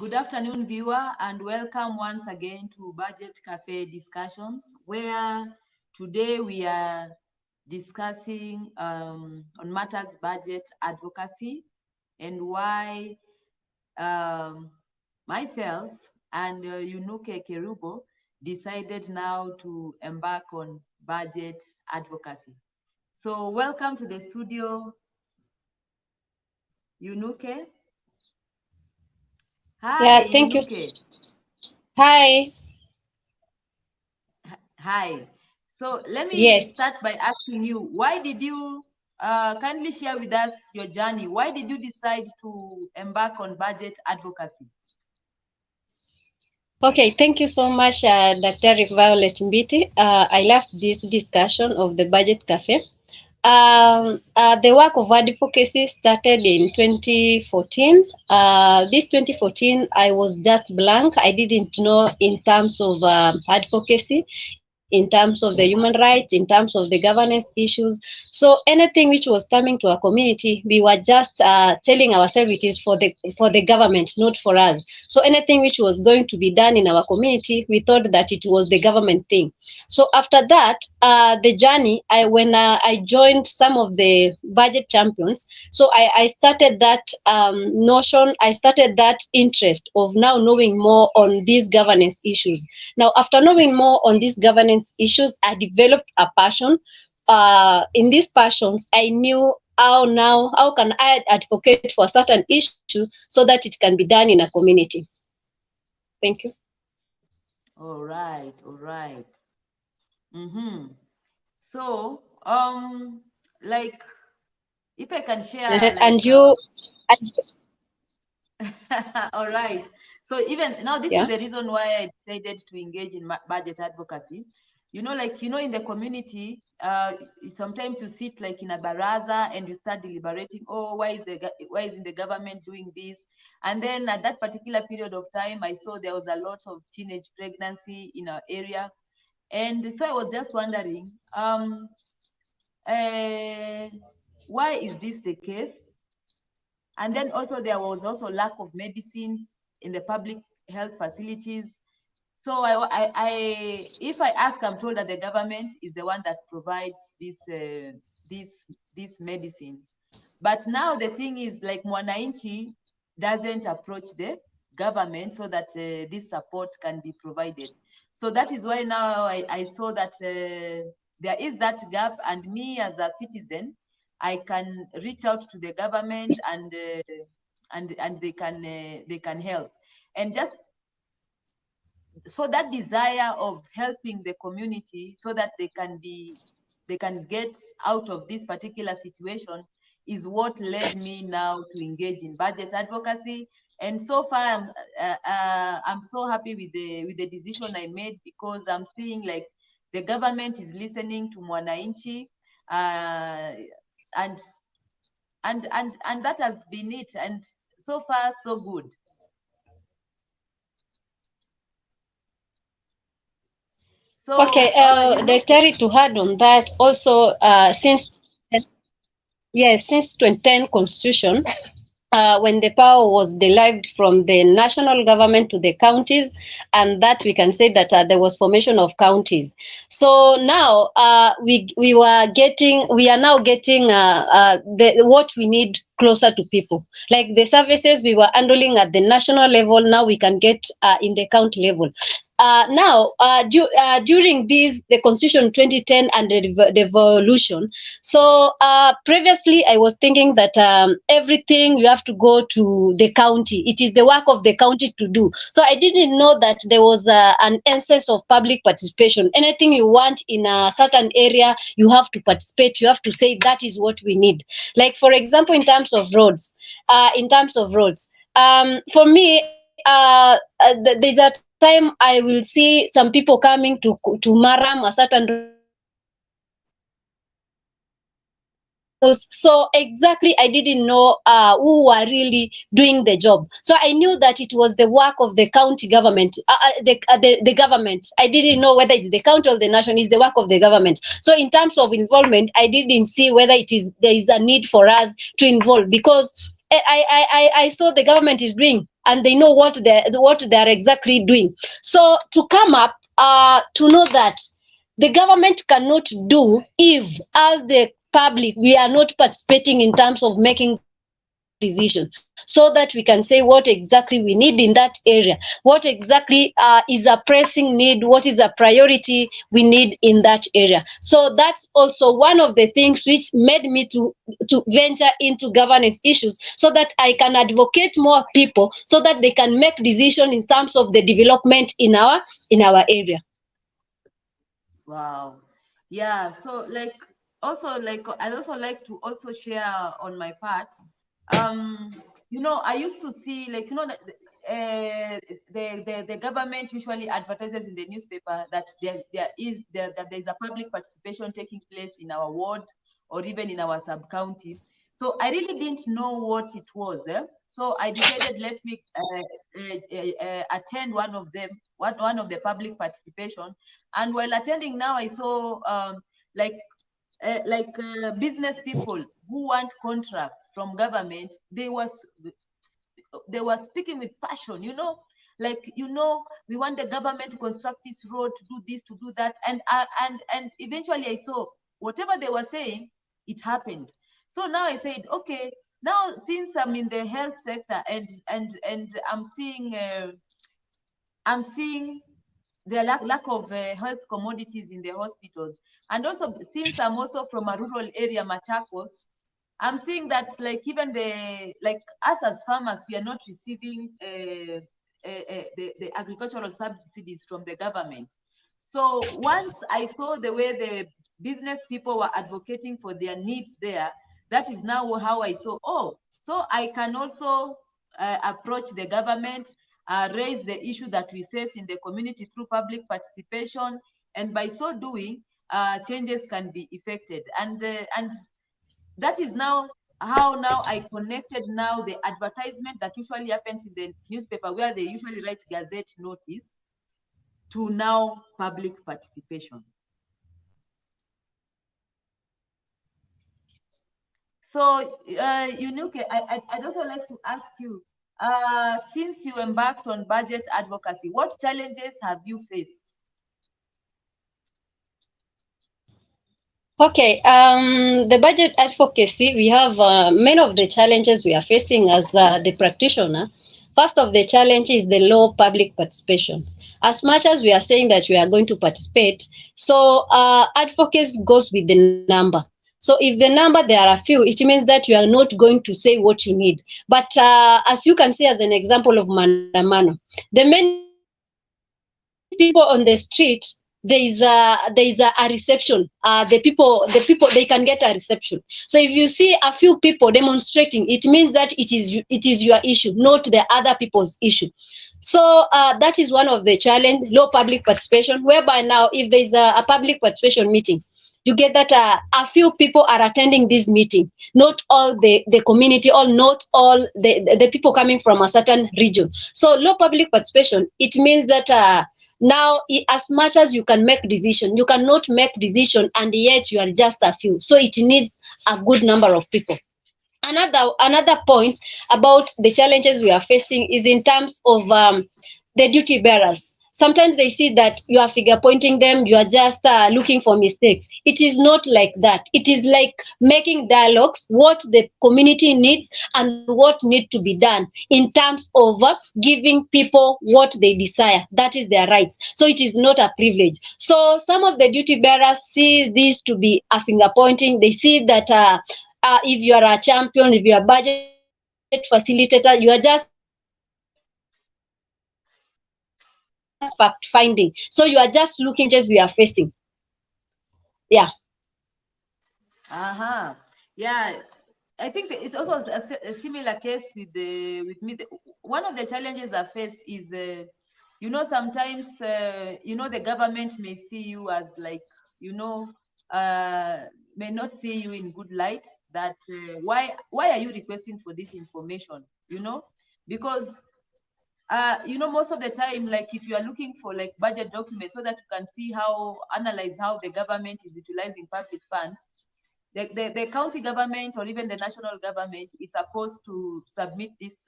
Good afternoon, viewer, and welcome once again to Budget Cafe Discussions, where today we are discussing on matters budget advocacy and why myself and Eunuke Kerubo decided now to embark on budget advocacy. So welcome to the studio, Eunuke. Hi, yeah, thank Eunuke. you. Hi. Hi. So let me Yes. start by asking you, why did you kindly share with us your journey? Why did you decide to embark on budget advocacy? Okay, thank you so much, Dr. Violet Mbiti. I love this discussion of the Budget Cafe. The work of advocacy started in 2014. This 2014, I was just blank. I didn't know in terms of advocacy, in terms of the human rights, in terms of the governance issues. So anything which was coming to our community, we were just telling ourselves it is for the government, not for us. So anything which was going to be done in our community, we thought that it was the government thing. So after that, the journey, when I joined some of the budget champions, so I started that notion, I started that interest of now knowing more on these governance issues. Now, after knowing more on these governance issues, I developed a passion. In these passions, I knew how can I advocate for a certain issue so that it can be done in a community. Thank you. All right, all right. So, like, if I can share, And like, you, and, all right. So even now, this is yeah. the reason why I decided to engage in budget advocacy. You know, like, you know, in the community, sometimes you sit like in a baraza and you start deliberating, oh, why isn't the government doing this? And then at that particular period of time, I saw there was a lot of teenage pregnancy in our area. And so I was just wondering, why is this the case? And then also there was also lack of medicines in the public health facilities. So if I ask, I'm told that the government is the one that provides these medicines. But now the thing is, like, Mwananchi doesn't approach the government so that this support can be provided. So that is why now I saw that there is that gap, and me as a citizen, I can reach out to the government and they can help. And just so that desire of helping the community so that they can get out of this particular situation is what led me now to engage in budget advocacy. And so far, I'm so happy with the decision I made, because I'm seeing like the government is listening to Mwananchi, and that has been it. And so far, so good. So, Okay, you know, Dr. to add on that also, since 2010 Constitution, when the power was derived from the national government to the counties, and that we can say that there was formation of counties. So now we are now getting what we need closer to people. Like the services we were handling at the national level, now we can get in the county level. During the Constitution 2010 and the devolution, so previously I was thinking that everything you have to go to the county. It is the work of the county to do. So I didn't know that there was an essence of public participation. Anything you want in a certain area, you have to participate. You have to say that is what we need. Like for example, in terms of roads, for me, there's a time I will see some people coming to Maram, a certain road, so exactly I didn't know who were really doing the job. So I knew that it was the work of the county government, the government. I didn't know whether it's the county or the nation. Is the work of the government. So in terms of involvement, I didn't see whether there is a need for us to involve, because I saw the government is doing and they know what they're exactly doing. So to come up to know that the government cannot do if, as the public, we are not participating in terms of making decision, so that we can say what exactly we need in that area, what exactly is a pressing need, what is a priority we need in that area. So that's also one of the things which made me to venture into governance issues, so that I can advocate more people so that they can make decision in terms of the development in our area. Wow. Yeah. So like also like I'd also like to also share on my part. Um, I used to see like that the government usually advertises in the newspaper that that there is a public participation taking place in our ward or even in our sub county. So I really didn't know what it was. So I decided let me attend one of the public participation. And while attending now, I saw like business people who want contracts from government. They were speaking with passion, like we want the government to construct this road, to do this, to do that, and eventually I saw whatever they were saying, it happened. So now I said, okay, now since I'm in the health sector and I'm seeing the lack of health commodities in the hospitals. And also, since I'm also from a rural area, Machakos, I'm seeing that like even like us as farmers, we are not receiving the agricultural subsidies from the government. So once I saw the way the business people were advocating for their needs there, that is now how I saw, oh, so I can also approach the government, raise the issue that we face in the community through public participation, and by so doing, changes can be effected. And that is now how now I connected now the advertisement that usually happens in the newspaper, where they usually write gazette notice, to now public participation. So, Eunuke, I'd also like to ask you, since you embarked on budget advocacy, what challenges have you faced? Okay, the budget advocacy, we have many of the challenges we are facing as the practitioner. First of the challenge is the low public participation. As much as we are saying that we are going to participate, so advocacy goes with the number. So if the number there are few, it means that you are not going to say what you need. But as you can see, as an example of Mandamano, the many people on the street, there is a reception. The people they can get a reception. So if you see a few people demonstrating, it means that it is your issue, not the other people's issue. So that is one of the challenge, low public participation. Whereby now, if there is a public participation meeting, you get that a few people are attending this meeting, not all the community, or not all the people coming from a certain region. So low public participation, it means that now as much as you can make decision, you cannot make decision, and yet you are just a few, so it needs a good number of people. Another point about the challenges we are facing is in terms of the duty bearers. Sometimes they see that you are figure pointing them, you are just looking for mistakes. It is not like that. It is like making dialogues, what the community needs and what need to be done in terms of giving people what they desire. That is their rights. So it is not a privilege. So some of the duty bearers see this to be a finger pointing. They see that if you are a champion, if you are a budget facilitator, you are just fact finding. So you are just looking at the challenges we are facing. Yeah. Uh-huh. Yeah, I think it's also a similar case with me. One of the challenges I faced is, sometimes, the government may see you as like, you know, may not see you in good light. That why are you requesting for this information? Because most of the time, like if you are looking for like budget documents so that you can see analyze how the government is utilizing public funds, the county government or even the national government is supposed to submit this,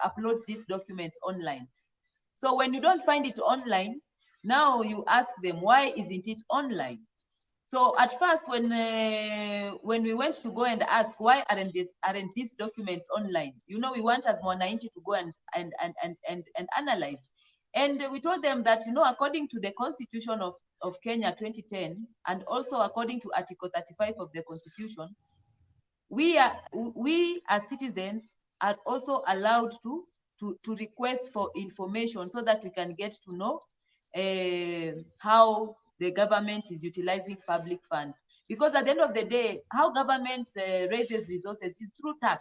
upload these documents online. So when you don't find it online, now you ask them, why isn't it online? So at first, when we went to go and ask why aren't these documents online, you know, we want as Mwananchi to go and analyze. And we told them that, you know, according to the Constitution of Kenya 2010, and also according to Article 35 of the Constitution, we as citizens are also allowed to request for information so that we can get to know how the government is utilizing public funds. Because at the end of the day, how government raises resources is through tax.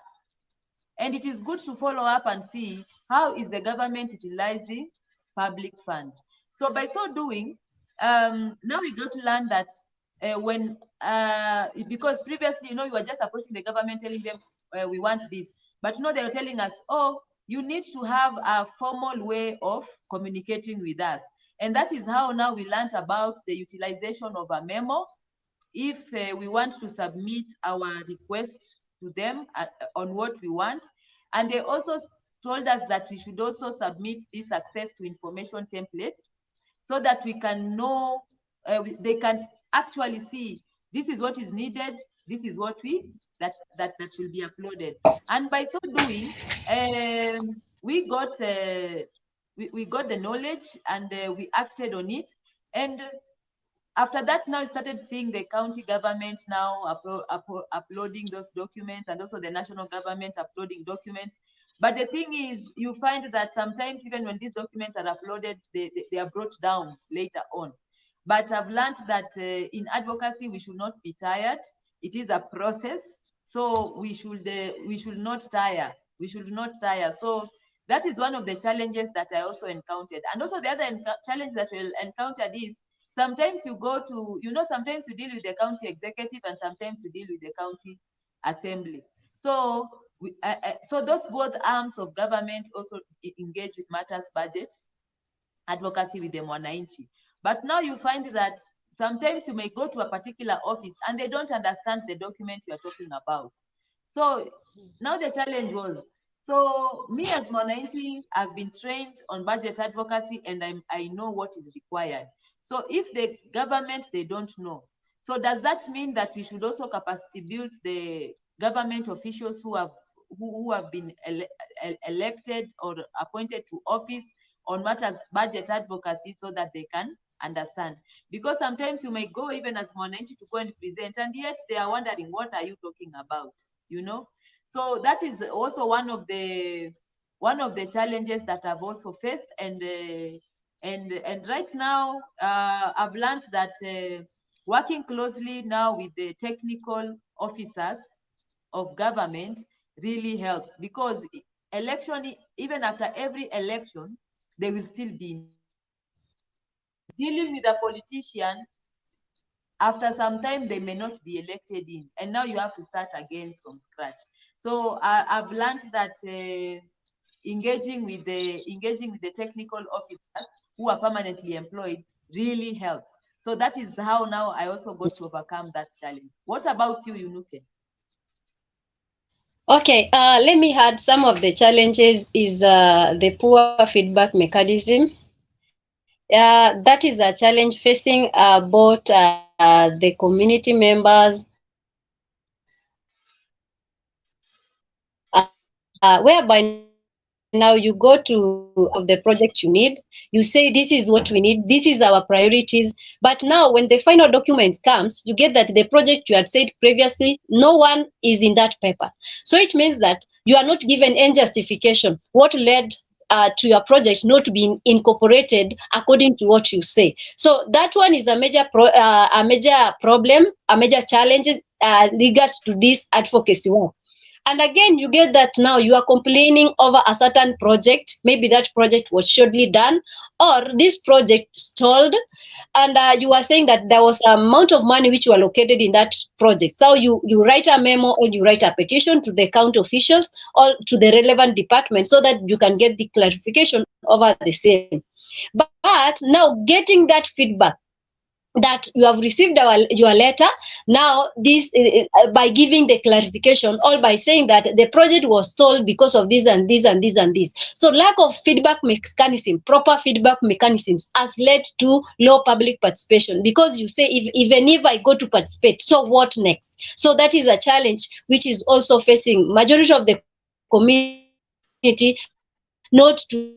And it is good to follow up and see how is the government utilizing public funds. So by so doing, now we got to learn that because previously, you know, you were just approaching the government telling them we want this, but now they're telling us, oh, you need to have a formal way of communicating with us. And that is how now we learned about the utilization of a memo if we want to submit our request to them on what we want. And they also told us that we should also submit this access to information template so that we can know, they can actually see this is what is needed, this is what that will be uploaded. And by so doing, we got the knowledge, and we acted on it. And after that, now I started seeing the county government now uploading those documents, and also the national government uploading documents. But the thing is, you find that sometimes even when these documents are uploaded, they are brought down later on. But I've learned that in advocacy, we should not be tired. It is a process, so we should not tire. We should not tire. So that is one of the challenges that I also encountered. And also the other challenge that we encountered is, sometimes you go to, you know, sometimes you deal with the county executive and sometimes you deal with the county assembly. So so those both arms of government also engage with matters budget, advocacy with the Mwananchi. But now you find that sometimes you may go to a particular office and they don't understand the document you're talking about. So now the challenge was, so me as Mwananchi, I've been trained on budget advocacy, and I know what is required. So if the government, they don't know, so does that mean that we should also capacity build the government officials who have been elected or appointed to office on matters budget advocacy, so that they can understand? Because sometimes you may go even as Mwananchi to go and present, and yet they are wondering, what are you talking about, you know? So that is also one of the challenges that I've also faced. And right now, I've learned that working closely now with the technical officers of government really helps, because election, even after every election, they will still be dealing with a politician. After some time, they may not be elected in, and now you have to start again from scratch. So I've learned that engaging with the technical officers who are permanently employed really helps. So that is how now I also got to overcome that challenge. What about you, Eunuke? Okay, let me add some of the challenges is the poor feedback mechanism. That is a challenge facing both the community members, whereby now you go to of the project you need, you say this is what we need, this is our priorities, but now when the final document comes, you get that the project you had said previously, no one is in that paper. So it means that you are not given any justification what led to your project not being incorporated according to what you say. So that one is a major problem, a major challenge regards to this advocacy work. And again, you get that now you are complaining over a certain project. Maybe that project was shortly done, or this project stalled, and you are saying that there was an amount of money which you allocated in that project. So you write a memo or you write a petition to the county officials or to the relevant department so that you can get the clarification over the same. But now getting that feedback that you have received your letter. Now this by giving the clarification, or by saying that the project was stalled because of this and this and this and this. So lack of feedback mechanism, proper feedback mechanisms, has led to low public participation, because you say, even if I go to participate, so what next? So that is a challenge which is also facing majority of the community, not to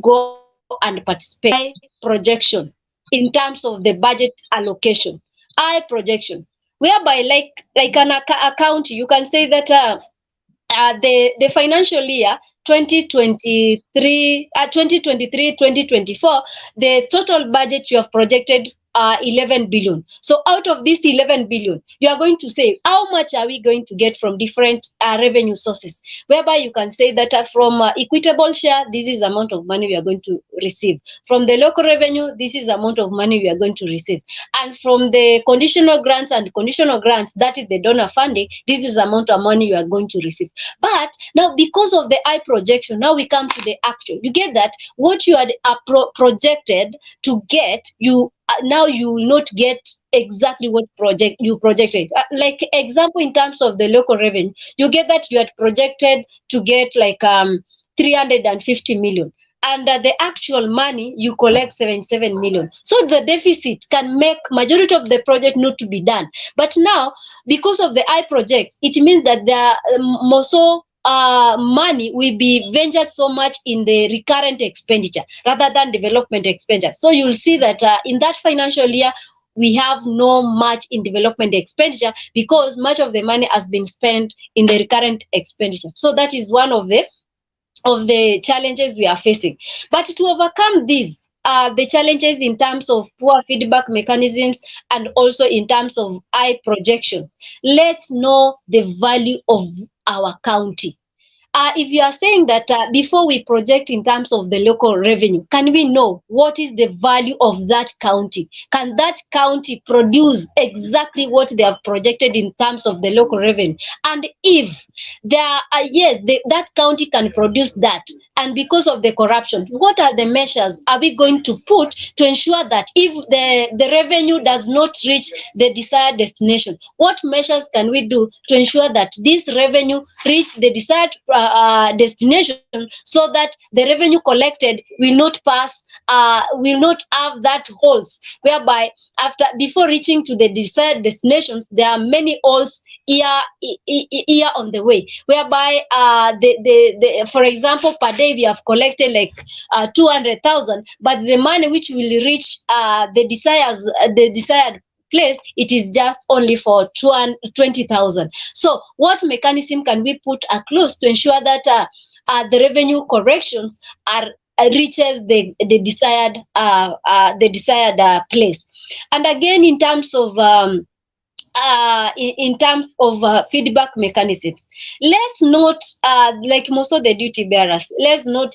go and participate. High projection in terms of the budget allocation, high projection, whereby like an account, you can say that the financial year 2023-2024, the total budget you have projected 11 billion. So out of this 11 billion, you are going to say, how much are we going to get from different revenue sources? Whereby you can say that from equitable share, this is the amount of money we are going to receive. From the local revenue, this is the amount of money we are going to receive. And from the conditional grants and conditional grants, that is the donor funding, this is the amount of money you are going to receive. But now, because of the high projection, now we come to the actual. You get that what you had projected to get, you now you will not get exactly what project you projected. Like example, in terms of the local revenue, you get that you had projected to get like 350 million, and the actual money you collect 77 million. So the deficit can make majority of the project not to be done. But now, because of the high projects, it means that there are more so money will be ventured so much in the recurrent expenditure rather than development expenditure. So you'll see that in that financial year, we have no much in development expenditure, because much of the money has been spent in the recurrent expenditure. So that is one of the challenges we are facing. But to overcome these, the challenges in terms of poor feedback mechanisms and also in terms of high projection, let's know the value of our county. If you are saying that before we project in terms of the local revenue, can we know what is the value of that county? Can that county produce exactly what they have projected in terms of the local revenue? And if there are, yes, that county can produce that, and because of the corruption, what are the measures are we going to put to ensure that if the revenue does not reach the desired destination, what measures can we do to ensure that this revenue reach the desired destination, so that the revenue collected will not pass, will not have that holes, whereby after before reaching to the desired destinations, there are many holes here on the way, whereby for example, per day we have collected like 200,000, but the money which will reach the desired place, it is just only for 20,000. So what mechanism can we put across to ensure that the revenue corrections are reaches the desired place? And again, in terms of in terms of feedback mechanisms, let's not like most of the duty bearers, let's not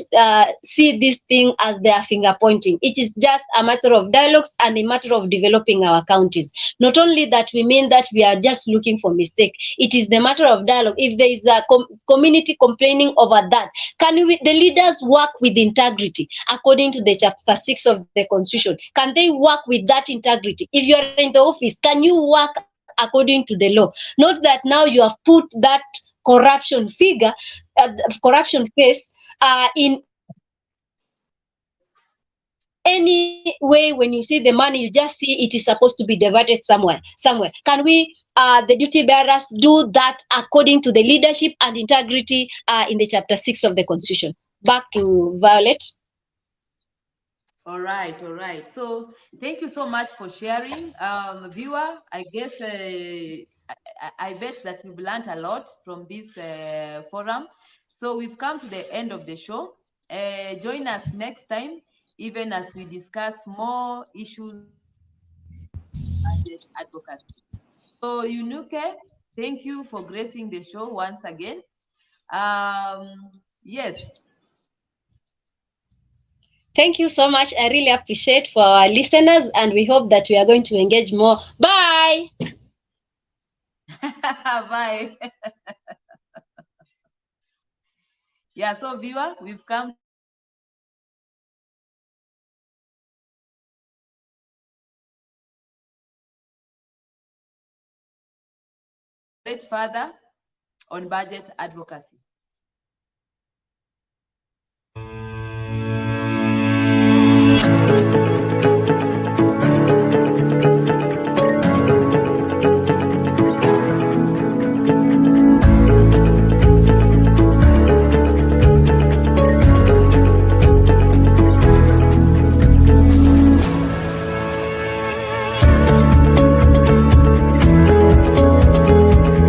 see this thing as their finger pointing. It is just a matter of dialogues and a matter of developing our counties. Not only that, we mean that we are just looking for mistake. It is the matter of dialogue. If there is a community complaining over that, can the leaders work with integrity according to the chapter 6 of the constitution? Can they work with that integrity? If you are in the office, can you work according to the law? Not that now you have put that corruption figure, corruption face in any way. When you see the money, you just see it is supposed to be diverted somewhere. Can we, the duty bearers, do that according to the leadership and integrity in the chapter 6 of the constitution? Back to Violet. All right, all right. So thank you so much for sharing. Viewer, I guess I bet that you've learned a lot from this forum. So we've come to the end of the show. Join us next time, even as we discuss more issues budget advocacy. So Eunuke, thank you for gracing the show once again. Yes. Thank you so much. I really appreciate for our listeners, and we hope that we are going to engage more. Bye. Bye. Yeah, so viewer, we've come to the end of the show. elaborate further on budget advocacy.